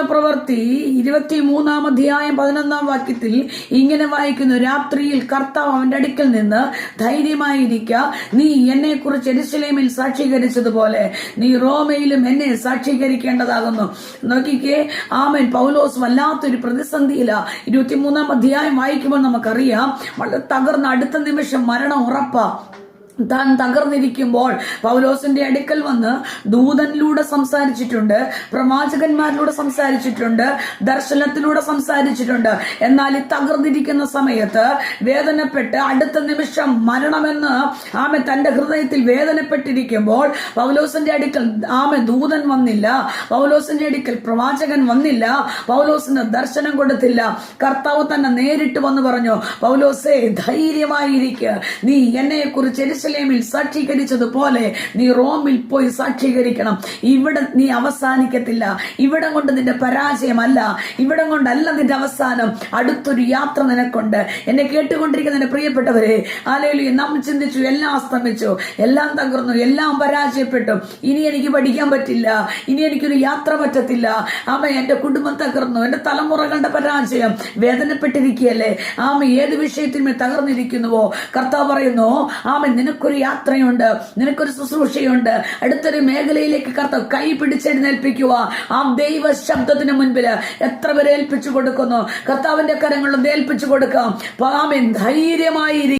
പ്രവൃത്തി 23-11 ഇങ്ങനെ വായിക്കുന്നു. രാത്രിയിൽ കർത്താവ് അവന്റെ അടുക്കൽ നിന്ന് ധൈര്യമായിരിക്ക, നീ എന്നെ കുറിച്ച് യെരൂശലേമിൽ സാക്ഷീകരിച്ചതുപോലെ നീ റോമയിലും എന്നെ സാക്ഷീകരിക്കേണ്ടതാകുന്നു. നോക്കിക്കേ, ആമേൻ. പൗലോസ് വല്ലാത്തൊരു പ്രതിസന്ധിയില. 23 വായിക്കുമ്പോൾ നമുക്കറിയാം, വളരെ തകർന്ന അടുത്ത നിമിഷം മരണം ഉറപ്പാ. താൻ തകർന്നിരിക്കുമ്പോൾ പൗലോസിന്റെ അടുക്കൽ വന്ന് ദൂതനിലൂടെ സംസാരിച്ചിട്ടുണ്ട്, പ്രവാചകന്മാരിലൂടെ സംസാരിച്ചിട്ടുണ്ട്, ദർശനത്തിലൂടെ സംസാരിച്ചിട്ടുണ്ട്. എന്നാൽ ഈ തകർന്നിരിക്കുന്ന സമയത്ത് വേദനപ്പെട്ട് അടുത്ത നിമിഷം മരണമെന്ന് തന്റെ ഹൃദയത്തിൽ വേദനപ്പെട്ടിരിക്കുമ്പോൾ പൗലോസിന്റെ അടുക്കൽ ദൂതൻ വന്നില്ല, പൗലോസിന്റെ അടുക്കൽ പ്രവാചകൻ വന്നില്ല, പൗലോസിന് ദർശനം കൊടുത്തില്ല. കർത്താവ് തന്നെ നേരിട്ട് വന്ന് പറഞ്ഞു, പൗലോസേ ധൈര്യമായിരിക്കുക, നീ എന്നെ കുറിച്ച് യെരൂശലേമിൽ സാക്ഷീകരിച്ചതുപോലെ നീ റോമിൽ പോയി സാക്ഷീകരിക്കണം. ഇവിടെ നീ അവസാനിക്കത്തില്ല. ഇവിടം കൊണ്ട് നിന്റെ പരാജയമല്ല, ഇവിടം കൊണ്ടല്ല നിന്റെ അവസാനം. അടുത്തൊരു യാത്ര നിനക്കുണ്ട്. എന്നെ കേട്ടുകൊണ്ടിരിക്കുന്ന എന്റെ പ്രിയപ്പെട്ടവരെ, ഹല്ലേലൂയ. നാം ചിന്തിച്ചു, എല്ലാം അസ്തമിച്ചു, എല്ലാം തകർന്നു, എല്ലാം പരാജയപ്പെട്ടു, ഇനി എനിക്ക് പഠിക്കാൻ പറ്റില്ല, ഇനി എനിക്കൊരു യാത്ര പറ്റത്തില്ല. എന്റെ കുടുംബം തകർന്നു, എന്റെ തലമുറകളുടെ പരാജയം. വേദനപ്പെട്ടിരിക്കുകയല്ലേ? ഏത് വിഷയത്തിന്മേൽ തകർന്നിരിക്കുന്നുവോ, കർത്താവ് പറയുന്നു, നിനക്കൊരു യാത്രയുണ്ട്, നിനക്കൊരു ശുശ്രൂഷയുണ്ട്. അടുത്തൊരു മേഖലയിലേക്ക് കർത്താവ് കൈ പിടിച്ചെഴുന്നേൽപ്പിക്കുക. ദൈവ ശബ്ദത്തിന് മുൻപിൽ എത്ര പേരെ ഏൽപ്പിച്ചു കൊടുക്കുന്നു? കർത്താവിന്റെ കരങ്ങളിൽ ഏൽപ്പിച്ചു കൊടുക്കാം. ധൈര്യമായി